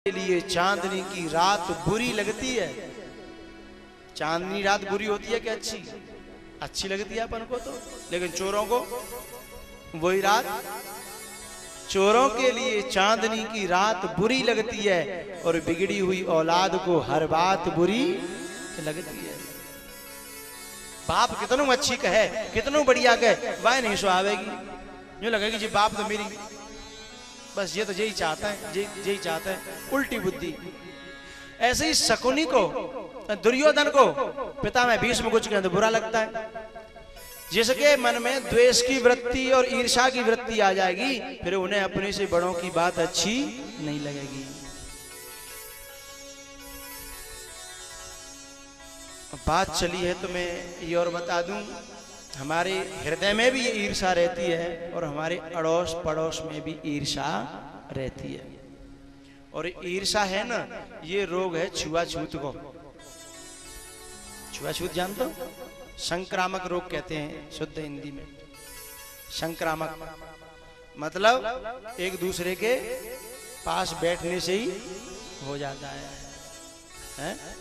के लिए चांदनी की रात बुरी लगती है। चांदनी रात बुरी होती है कि अच्छी? अच्छी लगती है अपन को तो, लेकिन चोरों को वही रात, चोरों के लिए चांदनी की रात बुरी लगती है और बिगड़ी हुई औलाद को हर बात बुरी लगती है। बाप कितनों अच्छी कहे, कितनों बढ़िया कहे, वह नहीं सुहावेगी। यूं लगेगी जी बाप तो मेरी बस ये तो यही चाहता है, यही चाहता है, उल्टी बुद्धि। ऐसे ही शकुनी को, दुर्योधन को पिता में भीष्म कुछ कहते बुरा लगता है। जिसके मन में द्वेष की वृत्ति और ईर्ष्या की वृत्ति आ जाएगी, फिर उन्हें अपने से बड़ों की बात अच्छी नहीं लगेगी। बात चली है तो मैं ये और बता दूं, हमारे हृदय में भी ये ईर्ष्या रहती है और हमारे अड़ोस पड़ोस में भी ईर्ष्या रहती है। और ईर्ष्या है ना, ये रोग है छुआछूत को। छुआछूत जानते हो? संक्रामक रोग कहते हैं शुद्ध हिंदी में। संक्रामक मतलब एक दूसरे के पास बैठने से ही हो जाता है?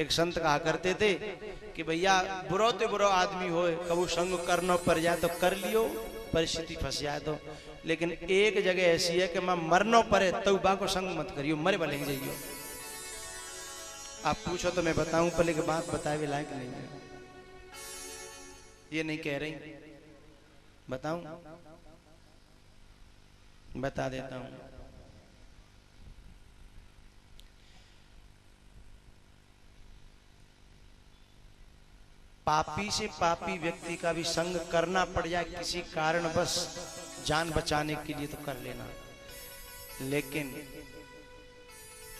एक संत कहा करते थे कि भैया बुरो ते बुरो आदमी हो, कबू संग करना पड़ जाए तो कर लियो, परिस्थिति फंस जाए तो, लेकिन एक जगह ऐसी है कि मैं मरनो पड़े तो बा को संग मत करियो, मरे भले जाइयो। आप पूछो तो मैं बताऊं, पहले की बात बताए भी लायक नहीं है, ये नहीं कह रही, बताऊं? बता देता हूं। पापी से पापी व्यक्ति का भी संग करना पड़ जाए किसी कारण बस जान बचाने के लिए तो कर लेना, लेकिन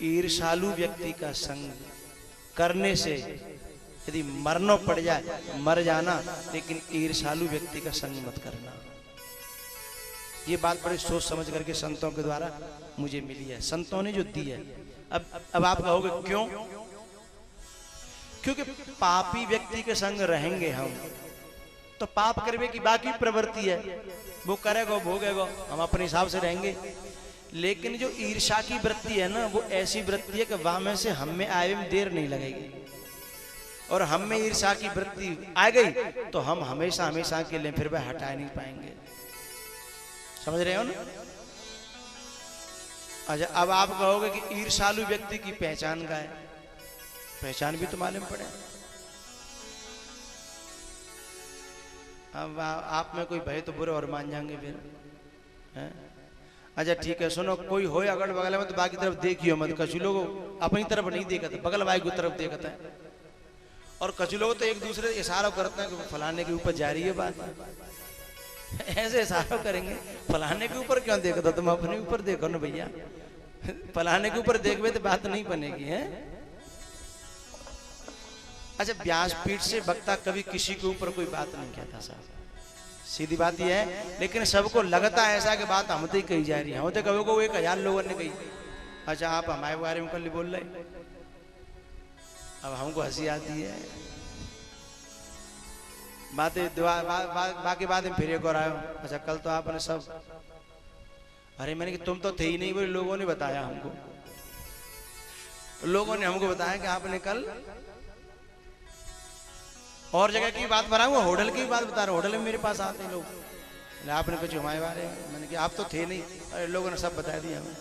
ईर्ष्यालु व्यक्ति का संग करने से यदि मरना पड़ जाए मर जाना, लेकिन ईर्ष्यालु व्यक्ति का संग मत करना। ये बात बड़ी सोच समझ करके संतों के द्वारा मुझे मिली है, संतों ने जो दी है। अब आप कहोगे क्यों? क्योंकि पापी व्यक्ति के संग रहेंगे हम तो पाप करने की बाकी प्रवृत्ति है, वो करेगा भोगेगा, हम अपने हिसाब से रहेंगे। लेकिन जो ईर्ष्या की वृत्ति है ना, वो ऐसी वृत्ति है कि वहां में से हम में आए में देर नहीं लगेगी, और हम में ईर्ष्या की वृत्ति आ गई तो हम हमेशा हमेशा के लिए फिर वह हटा नहीं पाएंगे। समझ रहे हो ना? अच्छा, अब आप कहोगे कि ईर्ष्यालु व्यक्ति की पहचान क्या है? पहचान भी तो मालूम पड़े। अब आप में कोई भय तो बुरे और मान जाएंगे फिर, हैं? अच्छा ठीक है, सुनो, कोई हो अगल बगल में तो बाकी तरफ देखियो मत। कछु लोग अपनी तरफ नहीं देखते, बगल वाले की तरफ देखते हैं, और कछु लोग तो एक दूसरे इशारा करते हैं कि फलाने के ऊपर जा रही है बात। ऐसे इशारा करेंगे, फलाने के ऊपर क्यों देखता, तुम अपने ऊपर देखो ना भैया। फलाने के ऊपर देखवे तो बात नहीं बनेगी, है? अच्छा, व्यासपीठ से वक्ता कभी किसी के ऊपर कोई बात नहीं कहता साहब, सीधी बात यह है। लेकिन सबको लगता है ऐसा कि बात हम तो ही कही जा रही है, हम तो कभी को 1000 लोगों ने कही। अच्छा, आप हमारे बारे में कल बोल रहे, अब हमको हंसी आती है। बातें बाकी बातें फिर एक और आयो। अच्छा, कल तो आपने सब, अरे मैंने कि तुम तो थे ही नहीं, बोले लोगों ने बताया हमको, लोगों ने हमको बताया कि आपने कल और जगह की बात बता रहा हूँ, होटल की बात बता रहा हूँ, होटल में मेरे पास आते हैं लोग, आपने कुछ हमारे बारे में, मैंने कि आप तो थे नहीं, अरे लोगों ने सब बता दिया हमें।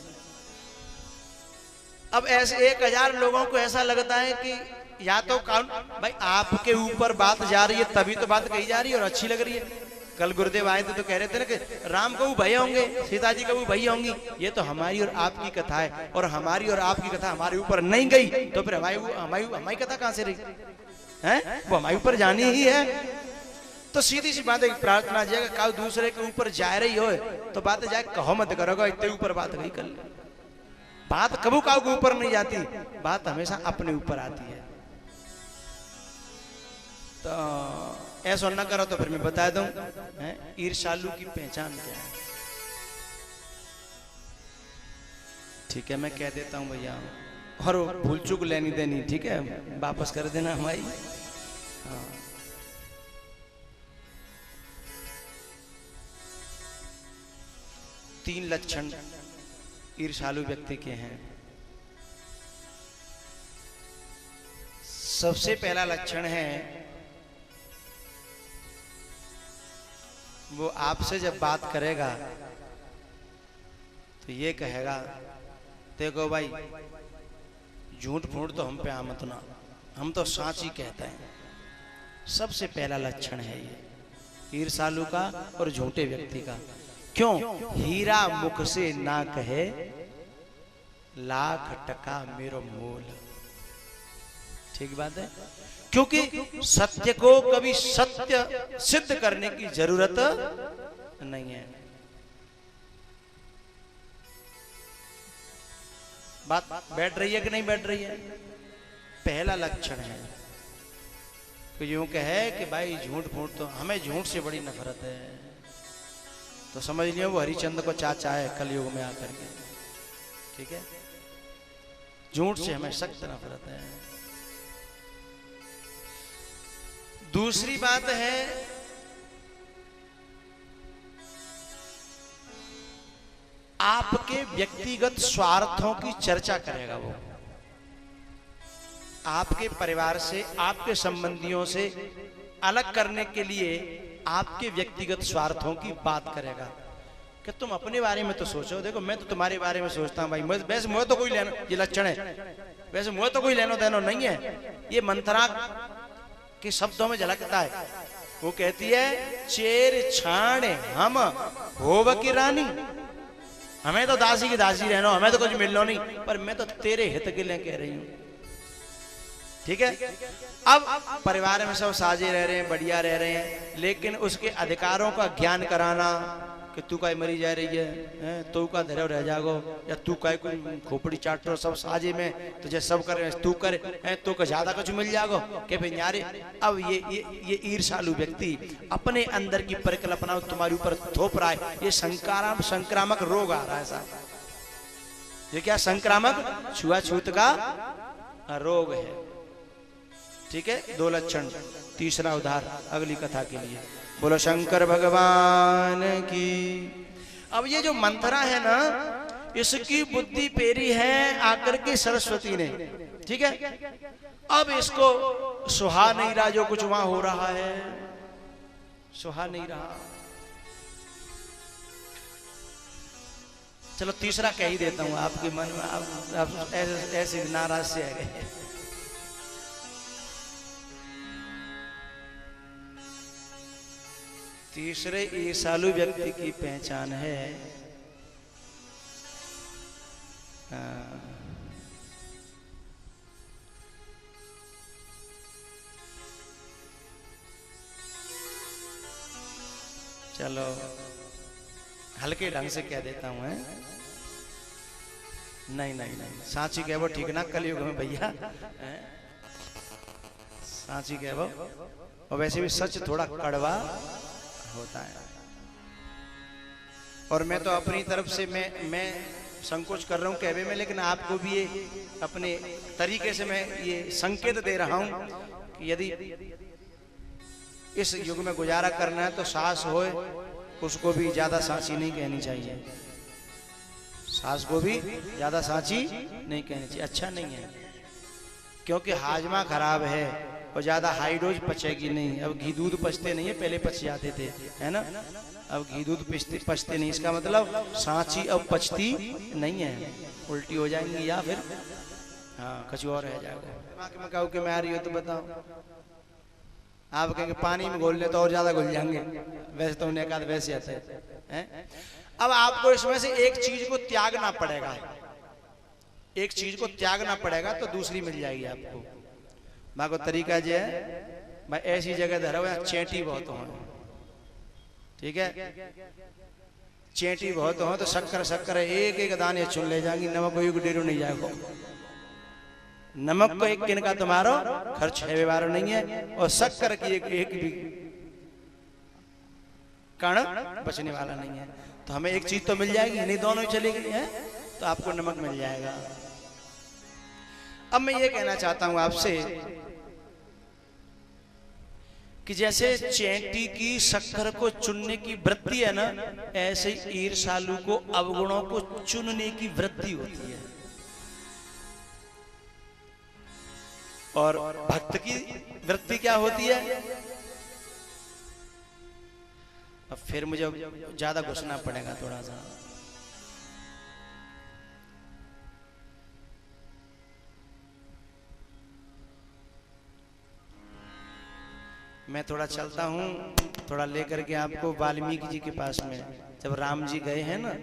अब ऐसे 1000 लोगों को ऐसा लगता है कि या तो भाई आपके ऊपर बात जा रही है तभी तो बात कही जा रही है और अच्छी लग रही है। कल गुरुदेव आए थे तो कह रहे थे ना कि राम कबू भैया होंगे, सीता जी कबू भैया होंगी। ये तो हमारी और आपकी कथा है, और हमारी और आपकी कथा हमारे ऊपर नहीं गई तो फिर हमारी कथा कहां से रही है? वो हमारे ऊपर जानी ही है। तो सीधी सी बात है, प्रार्थना जाएगा काल दूसरे के ऊपर जा रही हो तो बात जाए कहो मत करोगा, इतने ऊपर बात गई। कल बात कबू काऊ के ऊपर नहीं जाती, बात हमेशा अपने ऊपर आती है। तो ऐसा ना करो तो फिर मैं बता दूं ईर्ष्यालु की पहचान क्या है। ठीक है, मैं कह देता हूं भैया, और भूल चूक लेनी देनी ठीक है, वापस कर देना हमारी। हाँ, 3 लक्षण ईर्ष्यालु व्यक्ति के हैं। सबसे पहला लक्षण है वो आपसे जब बात करेगा तो ये कहेगा, देखो भाई झूठ फूट तो हम पे आमत ना, हम तो सच ही कहते हैं। सबसे पहला लक्षण है ये ईर्ष्यालु का और झूठे व्यक्ति का। क्यों? हीरा मुख से ना कहे, लाख टका मेरो मोल। ठीक बात है, क्योंकि सत्य को कभी सत्य सिद्ध करने की जरूरत नहीं है। बात बैठ रही है कि नहीं बैठ रही है? पहला लक्षण है तो यूं कहे कि भाई झूठ फूट तो हमें झूठ से बड़ी नफरत है, तो समझ लियो वो हरिचंद्र को चाचा है कलयुग में आकर के। ठीक है, झूठ से हमें सख्त नफरत है। दूसरी बात है आपके व्यक्तिगत स्वार्थों की चर्चा करेगा वो। आपके परिवार से, आपके संबंधियों से अलग करने के लिए आपके व्यक्तिगत स्वार्थों की बात करेगा कि तुम अपने बारे में तो सोचो, देखो मैं तो तुम्हारे बारे में सोचता हूं भाई, वैसे मुझे तो कोई लेना, ये लक्षण है, वैसे मुझे तो कोई लेनो देनो नहीं है। ये मंथरा के शब्दों में झलकता है। वो कहती है चेर छाण हम होव की रानी, हमें तो दासी की दासी रहना, हमें तो कुछ मिलना नहीं, पर मैं तो तेरे हित के लिए कह रही हूं। ठीक है, अब परिवार में सब साझे रह रहे हैं, बढ़िया रह रहे हैं, लेकिन उसके अधिकारों का ज्ञान कराना कि तू का मरी जा रही है, तू का धैर्य रह जागो, या तू का कोई खोपड़ी चाट रहा, सब साझे में तुझे सब करे, तू करे तो का ज्यादा कुछ मिल जागो के भाई यारे। अब ये ईर्ष्यालु व्यक्ति अपने अंदर की परिकल्पना तुम्हारे ऊपर थोप रहा है। ये संक्रामक रोग आ रहा है साहब। ये क्या संक्रामक छुआछूत का रोग है। ठीक है, दो लक्षण। तीसरा उदाहरण अगली कथा के लिए। बोलो शंकर भगवान की। अब ये जो मंथरा है ना, इसकी बुद्धि पेरी है आकर के सरस्वती ने। ठीक है, अब इसको सुहा नहीं रहा जो कुछ वहां हो रहा है, सुहा नहीं रहा। चलो तीसरा कह ही देता हूं, आपके मन में आप ऐसे नाराज से आ गए। तीसरे ईर्ष्यालु व्यक्ति की पहचान है चलो हल्के ढंग से कह देता हूं, है नहीं सांची कह वो ठीक ना कलयुग में भैया, सांची कह वो। और वैसे भी सच थोड़ा कड़वा होता है। और मैं तो अपनी तरफ से मैं संकोच कर रहा हूं कहवे में, लेकिन आपको भी ये अपने तरीके से मैं ये संकेत दे रहा हूं कि यदि इस युग में गुजारा करना है तो सास होए उसको भी ज्यादा सांची नहीं कहनी चाहिए, सास को भी ज्यादा सांची नहीं कहनी चाहिए, अच्छा नहीं है। क्योंकि हाजमा खराब है और ज्यादा हाई डोज पचेगी नहीं। अब घी दूध पचते नहीं है, पहले पच जाते थे, है ना। अब घी दूध पचते नहीं, इसका मतलब सांची अब पचती नहीं है, उल्टी हो जाएंगी या फिर हाँ कुछ और रह जाएगा। मैं कहूँ कि मैं आ रही हो तो बताओ, आप कहेंगे पानी में घोल ले तो और ज्यादा घुल जाएंगे, वैसे तो उन्हें कहा वैसे आते हैं। अब आपको इसमें से एक चीज को त्यागना पड़ेगा, एक चीज को त्यागना पड़ेगा तो दूसरी मिल जाएगी आपको। माँ को तरीका जो है भाई ऐसी जगह धरा हुआ चेंटी बहुत हो, ठीक है, चेंटी बहुत हो तो शक्कर एक एक दाने चुन ले जाएंगी, नमक को एक डेढ़ नहीं जाएगा, नमक को एक किन का तुम्हारा खर्च है व्यवहार नहीं है, और शक्कर की एक भी कण बचने वाला नहीं है। तो हमें एक चीज तो मिल जाएगी, नहीं दोनों ही चली गई है तो आपको नमक मिल जाएगा। अब मैं ये कहना चाहता हूं आपसे कि जैसे चेंटी की शक्कर को चुनने की वृत्ति है ना, ऐसे ही ईर्ष्यालु को अवगुणों को चुनने की वृत्ति होती है। और भक्त की वृत्ति क्या होती है? अब फिर मुझे ज्यादा घुसना पड़ेगा थोड़ा सा। मैं थोड़ा चलता हूँ, थोड़ा लेकर के आपको वाल्मीकि जी के पास में। जब राम जी गए हैं ना,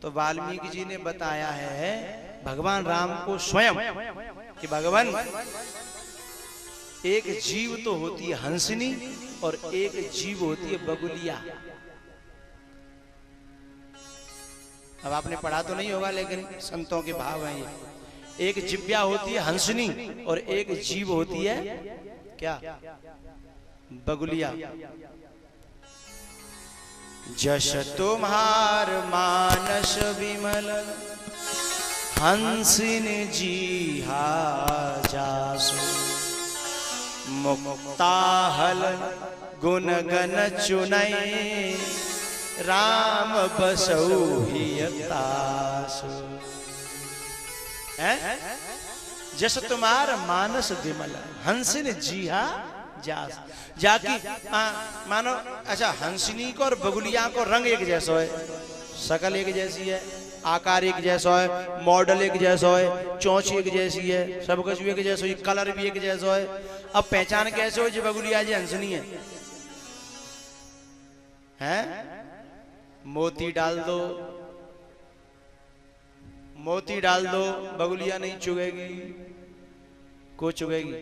तो वाल्मीकि जी ने बताया है भगवान राम को स्वयं कि भगवान एक जीव तो होती है हंसनी और एक जीव होती है बगुलिया। अब आपने पढ़ा तो नहीं होगा, लेकिन संतों के भाव हैं ये। एक जिव्या होती है हंसनी और एक जीव होती है क्या? बगुलिया। जश तुम्हार मानस विमल हंसिन जीहा जासु मुक्ताहल गुण गण चुनई राम बसौ हियतासु। जस तुम्हार मानस विमल हंसिन जीहा जास। जाकी मानो अच्छा, हंसनी को और बगुलिया को रंग एक जैसा है, शकल एक जैसी है, आकार एक जैसा है, मॉडल एक जैसा है, चोंच एक जैसी है, सब कुछ एक जैसा है, कलर भी एक जैसा है। अब पहचान कैसे हो जी बगुलिया जी हंसनी है? हैं? मोती डाल दो, मोती डाल दो, बगुलिया नहीं चुगेगी। को चुगेगी?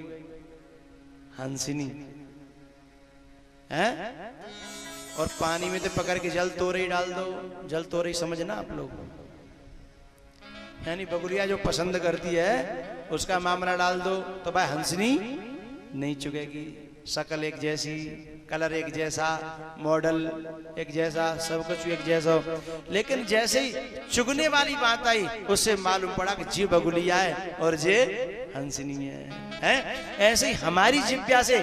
हंसनी है। और पानी में तो पकड़ के जल तोरई डाल दो, जल तोरई समझना आप लोग, यानी बगुलिया जो पसंद करती है उसका मामला डाल दो तो भाई हंसनी नहीं चुगेगी। शकल एक जैसी, कलर एक जैसा, मॉडल एक जैसा, सब कुछ एक जैसा। लेकिन जैसे ही चुगने वाली बात आई उससे मालूम पड़ा कि जी बगुलिया है और जे हंसनी है। ऐसे ही हमारी जिज्ञा से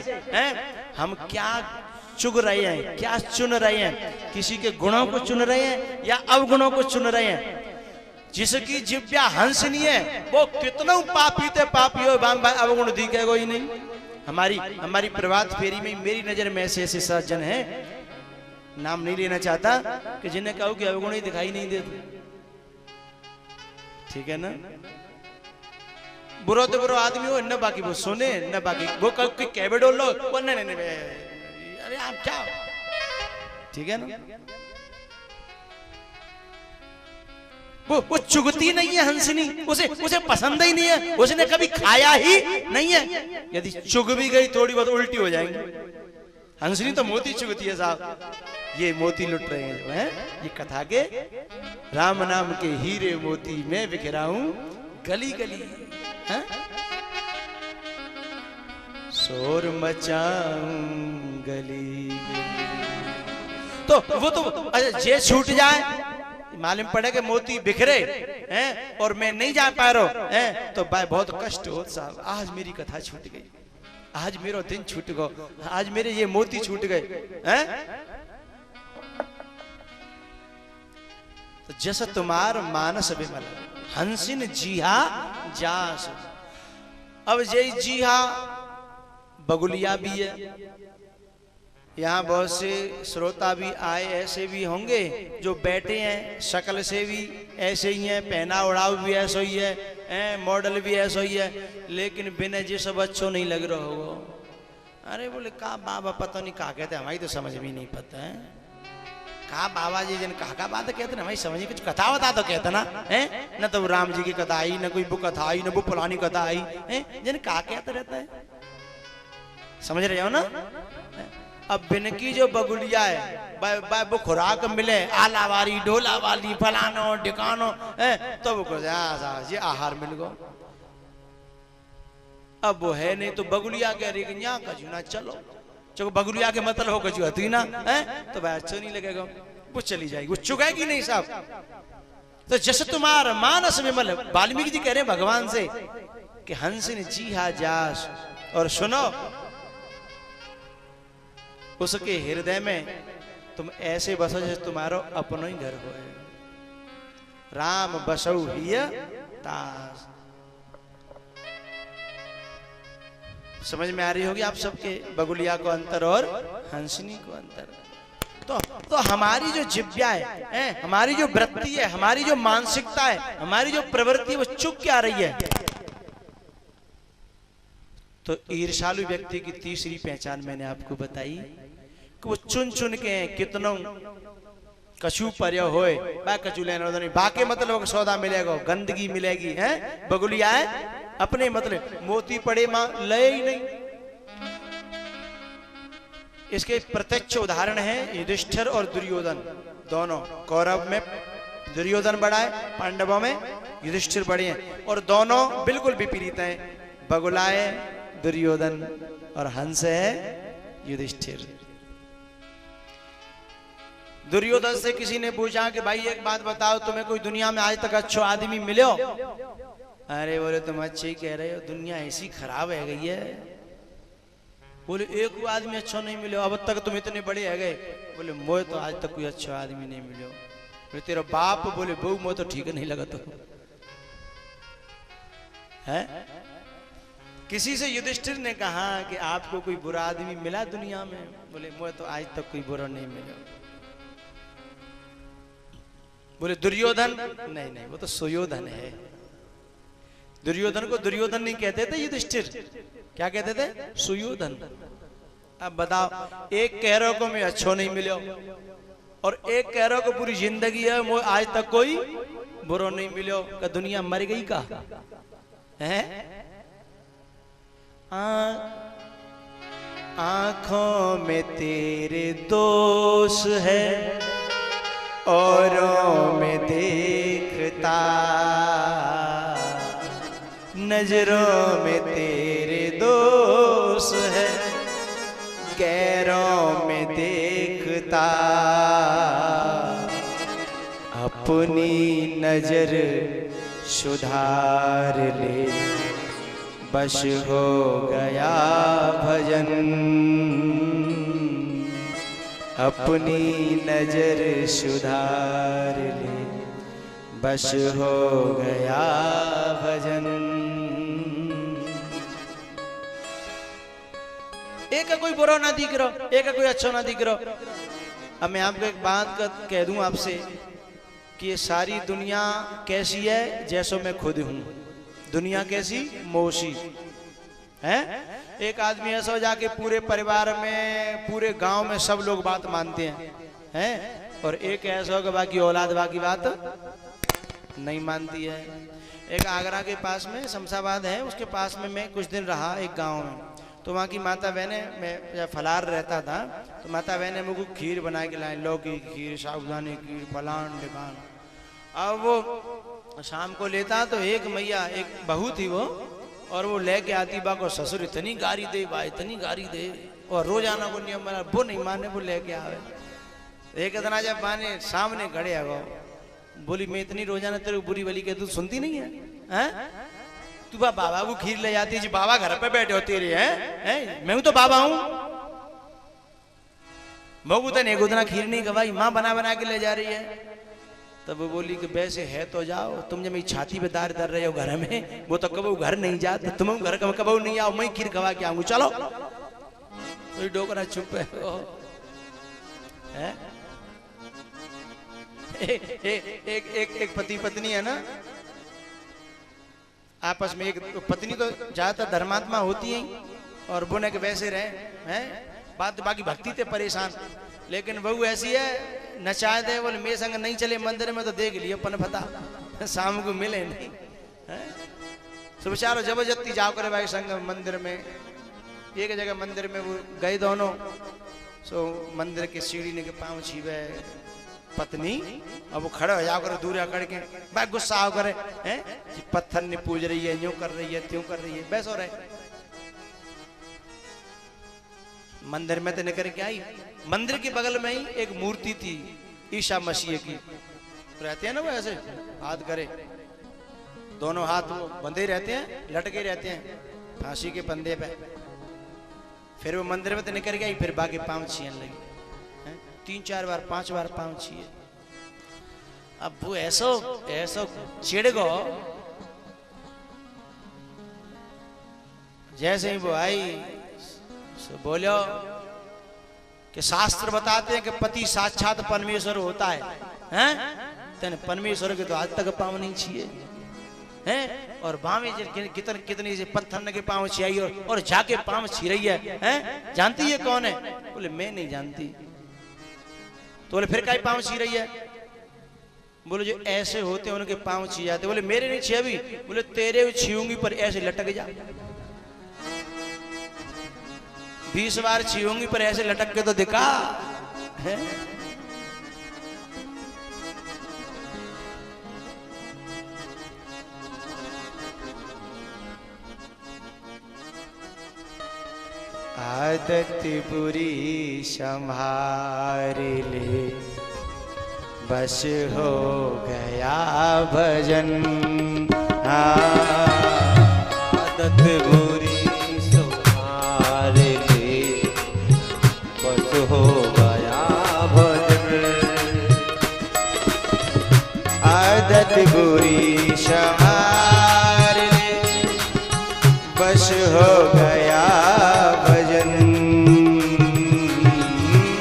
हम क्या चुग रहे हैं, क्या चुन रहे हैं? किसी के गुणों को चुन रहे हैं या अवगुणों को चुन रहे हैं? जिसकी जिज्ञा हंसनी है वो कितना पापी थे पापी हो, अवगुण दिखेगा ही नहीं। हमारी प्रभात फेरी में मेरी नजर में ऐसे ऐसे सज्जन हैं, नाम नहीं लेना चाहता, कि जिन्हें कहो कि अवगुण ही दिखाई नहीं देते। ठीक है ना? बुरा तो बुरा आदमी हो न, बाकी वो सुने न, बाकी वो कह बेडो लो वो नहीं, अरे आप क्या, ठीक है ना? वो चुगती नहीं है हंसनी, उसे पसंद ही नहीं है, उसने कभी खाया ही नहीं है। यदि चुग भी गई थोड़ी बहुत उल्टी हो जाएंगे। हंसनी तो मोती चुगती है साहब, ये मोती लुट रहे हैं जो है। ये कथा के राम नाम के हीरे मोती में बिखराऊं गली गली, शोर मचाऊं गली गली। तो वो तो अच्छा जे छूट जाए, मालूम पड़े कि मोती बिखरे हैं और मैं नहीं जा पा रहा हैं, तो भाई बहुत कष्ट हो साहब। आज मेरी कथा छूट गई, आज मेरा दिन छूट गया, आज मेरे ये मोती छूट गए हैं। तो जस तुम्हार मानस विमल हंसिन जीहा जास। अब जय जीहा बगुलिया भी है। यहाँ बहुत से श्रोता भी आए ऐसे भी होंगे जो बैठे हैं, शक्ल से भी ऐसे ही हैं, पहना उड़ाव भी ऐसा ही है, मॉडल भी ऐसा ही है, लेकिन बिना जी सब अच्छो नहीं लग रहा होगा। अरे बोले का बाबा पता नहीं कहा कहते, हमारी तो समझ भी नहीं पता है। कहा बाबा जी जिन कहा बात कहते ना, हमारी समझ कुछ कथा बता तो कहते ना है, न तो राम जी की कथा आई, न कोई वो कथा आई, न वो पुरानी कथा आई है, जिन कहा कहते रहता है। समझ रहे हो ना? अब बिनकी जो बगुलिया है वो खुराक मिले, आला वाली ढोला वाली फलानो ढिकानो है, तो वो ये आहार मिल गो। अब वो है नहीं तो बगुलिया कह रही कि यहाँ कजू ना चलो, चलो बगुलिया के मतलब हो कजू हती ना है, तो भाई अच्छा नहीं लगेगा, वो चली जाएगी, वो चुगेगी नहीं साहब। तो जस तुम्हार मानस विमल, वाल्मीकि जी कह रहे हैं भगवान से कि हंसिन जीहा जास। और सुनो उसके हृदय में तुम ऐसे बसो जैसे तुम्हारो अपनो ही घर हो। राम बसौ हिय तास। समझ में आ रही होगी आप सबके बगुलिया को अंतर और हंसनी को अंतर। तो हमारी जो जिव्या है, हमारी जो वृत्ति है, हमारी जो मानसिकता है, हमारी जो प्रवृत्ति है, वो चुप क्या रही है। तो ईर्ष्यालु व्यक्ति की तीसरी पहचान मैंने आपको बताई कि वो चुन चुन के कितनों कछु पर्य होए बा कछु लेना नहीं, बाके मतलब सौदा मिलेगा, गंदगी मिलेगी है। बगुलिया है अपने मतलब मोती पड़े मां लय ही नहीं। इसके प्रत्यक्ष उदाहरण है युधिष्ठिर और दुर्योधन दोनों। कौरव में दुर्योधन बड़ा है, पांडवों में युधिष्ठिर बड़े हैं, और दोनों बिल्कुल विपरीत हैं। बगुला है दुर्योधन और हंस है युधिष्ठिर। दुर्योधन से किसी ने पूछा कि भाई एक बात बताओ, तुम्हें कोई दुनिया में आज तक अच्छा आदमी मिलो? अरे बोले तुम अच्छे ही कह रहे हो, दुनिया ऐसी खराब है गई है। बोले एक आदमी अच्छा नहीं मिलो, अब तक तुम इतने बड़े है गए। बोले मोए तो आज तक कोई अच्छा आदमी नहीं मिलो। बोले तेरा बाप? बोले बहू मोए तो ठीक नहीं लगा तो है। किसी से युधिष्ठिर ने कहा कि आपको कोई बुरा आदमी मिला दुनिया में? बोले मोए तो आज तक कोई बुरा नहीं मिला। बोले दुर्योधन? नहीं नहीं, वो तो सुयोधन है। दुर्योधन को दुर्योधन नहीं कहते थे युधिष्ठिर, क्या कहते थे? सुयोधन। अब बताओ, एक कह रहे को मैं अच्छो नहीं मिलो और एक कह रहे को पूरी जिंदगी है वो आज तक कोई बुरा नहीं मिलो। का दुनिया मर गई का है? आंखों में तेरे दोष है, औरों में देखता, नजरों में तेरे दोष है, गैरों में देखता, अपनी नजर सुधार ले, बस हो गया भजन, अपनी नजर सुधार ले, बस हो गया भजन। एक कोई बुरा ना दिख रहा, एक कोई अच्छा ना दिख रहा। अब मैं आपको एक बात कह दूं आपसे कि ये सारी दुनिया कैसी है? जैसो मैं खुद हूं। दुनिया कैसी? मौसी है। एक आदमी ऐसा हो जाके पूरे परिवार में, पूरे गांव में सब लोग बात मानते हैं, और एक ऐसा होगा बाकी औलाद बाकी बात नहीं मानती है। एक आगरा के पास में शमशाबाद है, उसके पास में मैं कुछ दिन रहा एक गांव में। तो वहाँ की माता बहने, मैं जब फलार रहता था तो माता बहने मुझको खीर बना के लाए, लौकी की खीर, साबुदाने की खीर, फलान ढिकान। अब वो शाम को लेता तो एक मैया, एक बहू थी वो, और वो लेके आती बा को ससुर इतनी गारी दे बा, इतनी गारी दे, और रोजाना को नियम बना, वो नहीं माने वो लेके आवे। एक दिन जब माने सामने खड़े है वो, बोली मैं इतनी रोजाना तेरे बुरी वाली कह, तू सुनती नहीं है, हैं? तू बाबा को खीर ले जाती जी, बाबा घर पे बैठे होते रहे हैं, मैं तो बाबा हूं। मगू तो नहीं गुदना खीर नहीं खवाई, माँ बना बना के ले जा रही है। तब वो बोली कि वैसे है तो जाओ, तुम जब मेरी छाती पे दार धर रहे हो घर में, वो तो कबू घर नहीं जाते, तुम घर कबू नहीं आओ, मैं खीर खवा के आऊंगी, चलो। तो डोकरा चुप है। एक पति पत्नी है ना, आपस में, एक पत्नी तो ज्यादातर धर्मात्मा होती है और बुने के वैसे रहे हैं, बात बाकी भक्ति थे परेशान, लेकिन बहू ऐसी है नचाए दे, बोले मेरे संग नहीं चले मंदिर में तो देख लियो पन पता, शाम को मिले नहीं है। तो बेचारो जबरदस्ती जाओ करे भाई संग मंदिर में। एक जगह मंदिर में वो गए दोनों, सो मंदिर के सीढ़ी ने के पाँव छीबे पत्नी, अब वो खड़े हो जाओ करे दूर आकर के, भाई गुस्सा आओ करे हैं, पत्थर ने पूज रही है, यूं कर रही है, त्यों कर रही है, बस हो रहे। मंदिर में तो निकल के आई, मंदिर के बगल में ही एक मूर्ति थी ईसा मसीह की, रहते हैं ना वो ऐसे हाथ करे, दोनों हाथ वो बंधे रहते हैं, लटके रहते हैं फांसी के फंदे पे। फिर वो मंदिर में तो निकल गई, फिर बाकी पाँव छीन लगी, 3-4 बार 5 बार पाँव छीए। अब वो ऐसो ऐसो चिढ़ गो, जैसे ही वो आई बोलो कि शास्त्र बताते हैं कि पति साक्षात परमेश्वर होता है, हैं? तेने परमेश्वर के तो आज तक पाँव नहीं छीए हैं, और बामे कितने कितने से पत्थर के पाँव छियाई और जाके पाँव छी रही है, हैं? जानती है कौन है? बोले मैं नहीं जानती। तो बोले फिर काहे पाँव छी रही है? बोले जो ऐसे होते हैं उनके पाँव छी जाते। बोले मेरे नहीं छिया भी। बोले तेरे छीऊंगी पर ऐसे लटक जा, 20 बार छीऊंगी पर ऐसे लटक के तो दिखा है। आदत बुरी संभार ले, बस हो गया भजन। आदत बुरी संभार ले, बस हो गया भजन। आदत बुरी संभार ले, बस हो गया भजन।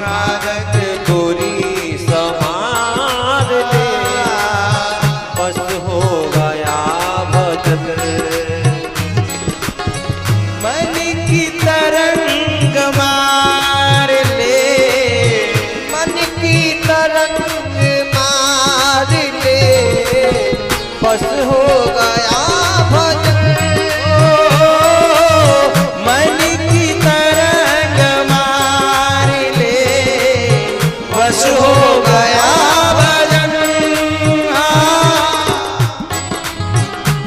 आदत बुरी संभार ले, बस हो गया भजन। मन की तरंग मार ले, मन की तरंग मार ले, बस हो गया भजन। मन की तरंग मार ले, बस हो गया भजन।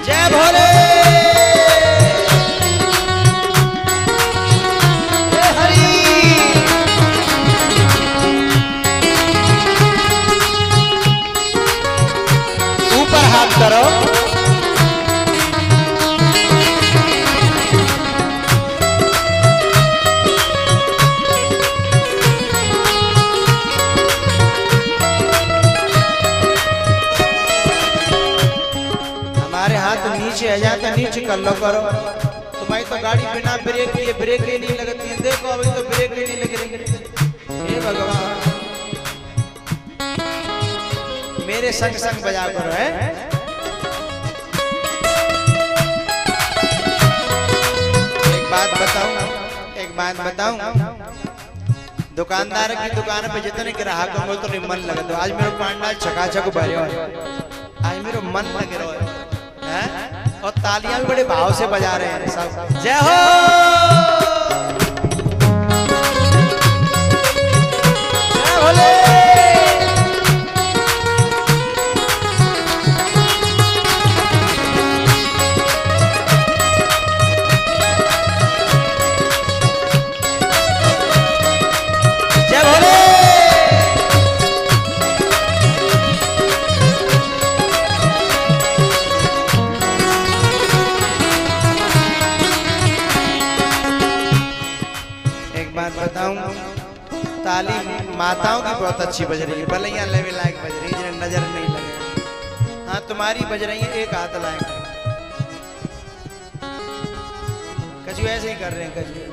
जय भोले। जय हरि। ऊपर हाथ करो। हमारे हाथ नीचे आ जाते, नीचे कर लो करो। तुम्हारी तो गाड़ी बिना ब्रेक किए ब्रेक ही नहीं लगती है। देखो अभी तो ब्रेक ही नहीं लग रही। हे भगवान, मेरे संग संग बजा करो है। एक बात बताऊं, दुकानदार की दुकान पे जितने ग्राहक होंगे तो मन लगे। तो आज मेरे पांडा चकाचक भरे हो, आज मेरा मन लग रहा है, और तालियां भी बड़े भाव से बजा रहे हैं सब। जय हो। जय भोले। जय भोले। बात बताऊं, ताली माताओं की बहुत अच्छी बज रही है, भलैया लेवे लायक बज रही है, जिन्हें नजर नहीं लगे। हाँ तुम्हारी बज रही है एक हाथ लायक। कजू ऐसे ही कर रहे हैं कजू।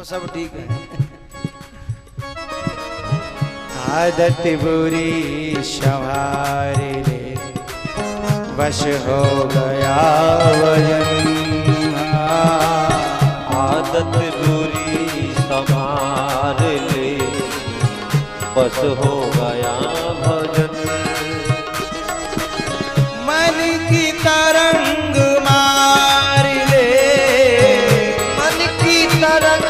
सब ठीक है। आदत बुरी संभार ले, बस हो गया भजन। आदत बुरी संभार ले, बस हो गया भजन। मन की तरंग मार ले, मन की तरंग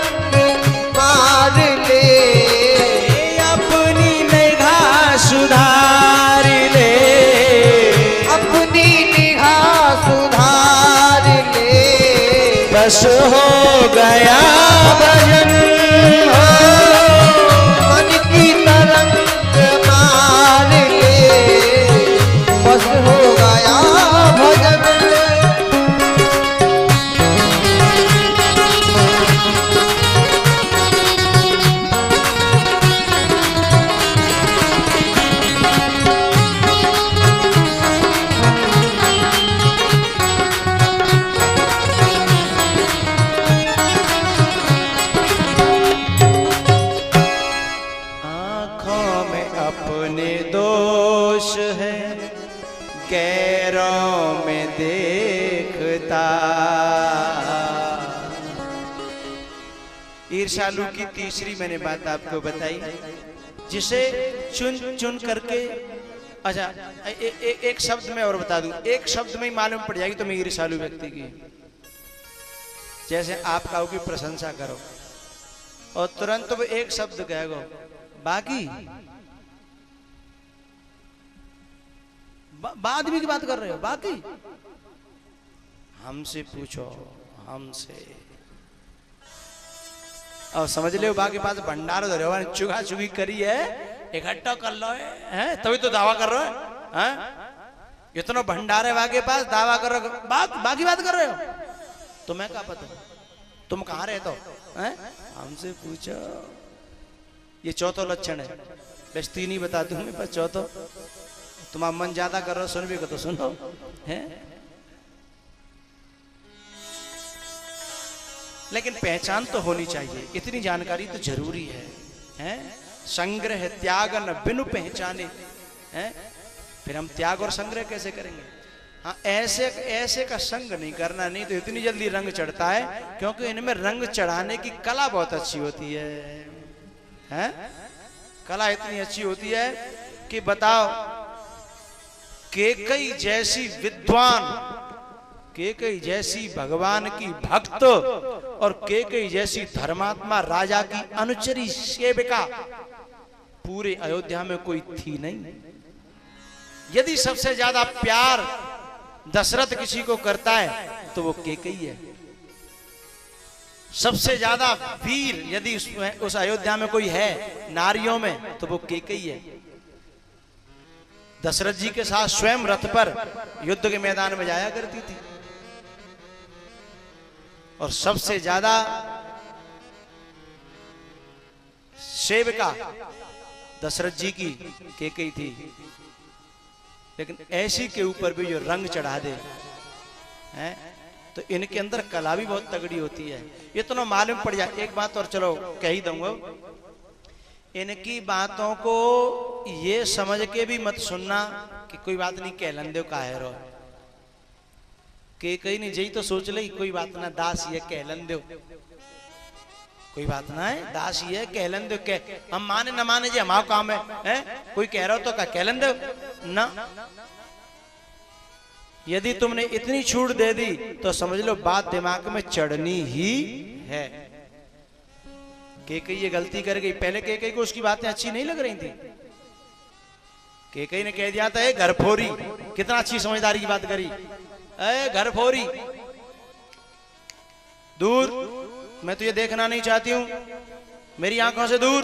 मार ले, बस हो गया भजन, मन की तरंग मार ले बस हो गया भजन। दोष है गैरों में देखता। ईर्ष्यालु की तीसरी मैंने बात आपको बताई, जिसे चुन चुन करके, अच्छा एक शब्द में और बता दूं, एक शब्द में ही मालूम पड़ जाएगी तो मैं ईर्ष्यालु व्यक्ति की। जैसे आप कहो की प्रशंसा करो और तुरंत वो एक शब्द कहेगो बाकी, आदमी की बात कर रहे हो बाकी, हमसे पूछो हमसे। और समझ ले बाकी पास भंडार धरे हो, चुगा चुगी करी है, इकट्ठा कर लो है तभी तो दावा कर रहे हो हैं? इतना भंडार है बाकी पास, दावा कर रहे हो, बाकी बात कर रहे हो। तुम्हें क्या पता, तुम कहाँ रहते हो हैं? हमसे पूछो। ये चौथा लक्षण है, बस तीन ही बता दूं मैं, बस चौथा। तुम्हारा मन ज्यादा कर रहे हो, सुन भी को तो सुनो है। लेकिन पहचान तो होनी चाहिए, इतनी जानकारी तो जरूरी है? संग्रह त्याग न बिनु पहचाने हैं, फिर हम त्याग और संग्रह कैसे करेंगे? हाँ, ऐसे का संग नहीं करना, नहीं तो इतनी जल्दी रंग चढ़ता है, क्योंकि इनमें रंग चढ़ाने की कला बहुत अच्छी होती है? कला इतनी अच्छी होती है कि बताओ, केकई जैसी विद्वान, केकई जैसी भगवान की भक्त और केकई जैसी धर्मात्मा राजा की अनुचरी सेविका पूरे अयोध्या में कोई थी नहीं। यदि सबसे ज्यादा प्यार दशरथ किसी को करता है तो वो केकई है। सबसे ज्यादा वीर यदि उस अयोध्या में कोई है नारियों में तो वो केकई है। दशरथ जी के साथ स्वयं रथ पर युद्ध के मैदान में जाया करती थी। और सबसे ज्यादा सेविका दशरथ जी की केकई थी। लेकिन ऐसी के ऊपर भी जो रंग चढ़ा दे हैं, तो इनके अंदर कला भी बहुत तगड़ी होती है। इतना मालूम पड़ जाए। एक बात और चलो कह ही दूंगा, इनकी बातों को ये समझ के भी मत सुनना कि कोई बात नहीं कहलन दो काहे रो, के कहीं नहीं जई तो सोच ले कोई बात ना, दास ये कहलन दो, कोई बात ना है, दास ये कहलन दो, हम माने न माने जे हमारा काम है? कोई कह रहा हो तो क्या कहलन दो ना। यदि तुमने इतनी छूट दे दी तो समझ लो बात दिमाग में चढ़नी ही है। केकई ये गलती कर गई। पहले केकई को उसकी बातें अच्छी नहीं लग रही थी। केकई ने कह दिया था घरफोरी, कितना अच्छी समझदारी की बात करी, घरफोरी दूर, मैं तुझे देखना नहीं चाहती हूं, मेरी आंखों से दूर।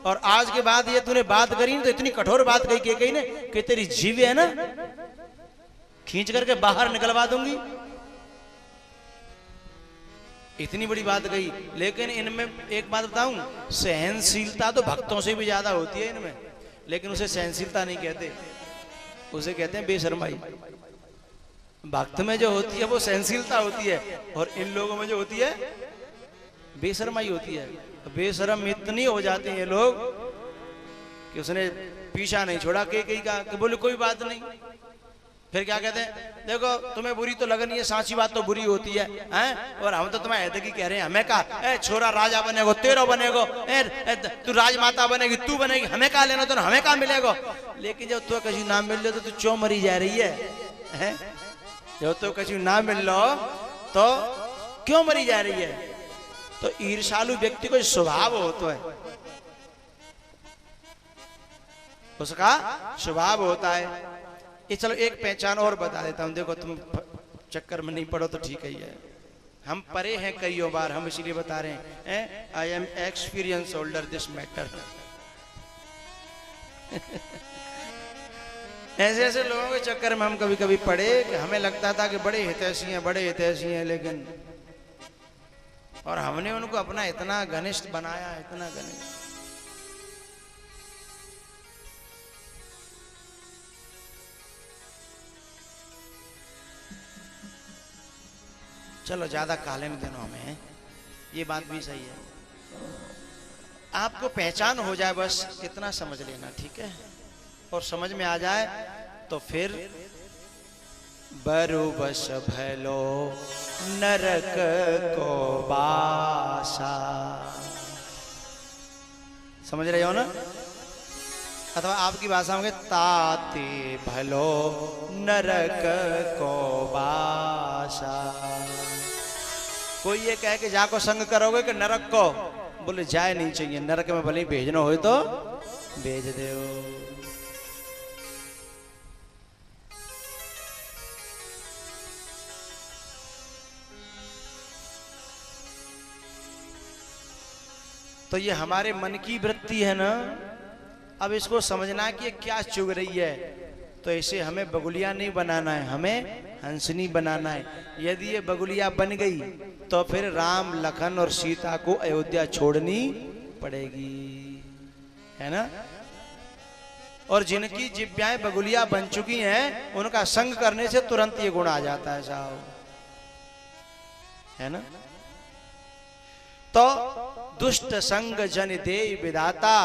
और आज के बाद ये तूने बात करी तो इतनी कठोर बात कही केकई ने कि तेरी जीभ है ना खींच करके बाहर निकलवा दूंगी। इतनी बड़ी बात कही। लेकिन इनमें एक बात बताऊं, सहनशीलता तो भक्तों से भी ज्यादा होती है इनमें, लेकिन उसे सहनशीलता नहीं कहते, उसे कहते हैं बेशर्माई। भक्त में जो होती है वो सहनशीलता होती है, और इन लोगों में जो होती है बेशर्माई होती है। बेशर्म इतनी हो जाते हैं ये लोग कि उसने पीछा नहीं छोड़ा केकई का, कि बोले कोई बात नहीं। फिर क्या कहते हैं, देखो तुम्हें बुरी तो लगनी है, सांची बात तो बुरी होती है, और हम तो तुम्हें ऐतकी कह रहे हैं, हमें का छोरा राजा बनेगो, तेरो बनेगो, तू राजमाता बनेगी, तू बनेगी, हमें का लेना, तो हमें का मिलेगो। लेकिन जब तू कहीं ना मिल लो तो तू क्यों मरी जा रही है? जब तो कहीं ना मिल लो तो क्यों मरी जा रही है? तो ईर्ष्यालु व्यक्ति को स्वभाव होता है, उसका स्वभाव होता है। ये चलो एक पहचान और बता देता हूं, देखो तुम चक्कर में नहीं पड़ो तो ठीक ही है। हम परे हैं कईयों बार, हम इसीलिए बता रहे हैं। I am experience holder this matter. ऐसे ऐसे लोगों के चक्कर में हम कभी कभी पड़े कि हमें लगता था कि बड़े हितैषी हैं, बड़े हितैषी हैं, लेकिन और हमने उनको अपना इतना घनिष्ठ बनाया, इतना घनिष्ठ। चलो ज्यादा काले में दिनों में ये बात भी सही है। आपको पहचान हो जाए बस इतना समझ लेना, ठीक है। और समझ में आ जाए तो फिर बरु बस भलो नरक को बासा। समझ रहे हो ना? अथवा आपकी भाषा में ताते भलो नरक को बासा। कोई ये कहे कि जाको संग करोगे कि नरक को, बोले जाए नहीं चाहिए, नरक में भले ही भेजना हो तो भेज दो। तो ये हमारे मन की वृत्ति है ना, अब इसको समझना है कि ये क्या चुग रही है। तो इसे हमें बगुलिया नहीं बनाना है, हमें हंसनी बनाना है। यदि ये बगुलिया बन गई तो फिर राम लखन और सीता को अयोध्या छोड़नी पड़ेगी, है ना। और जिनकी जिब्याएं बगुलिया बन चुकी हैं उनका संग करने से तुरंत ये गुण आ जाता है साहब, है ना। तो दुष्ट संग जन दे विधाता,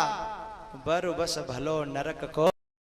बर बस भलो नरक को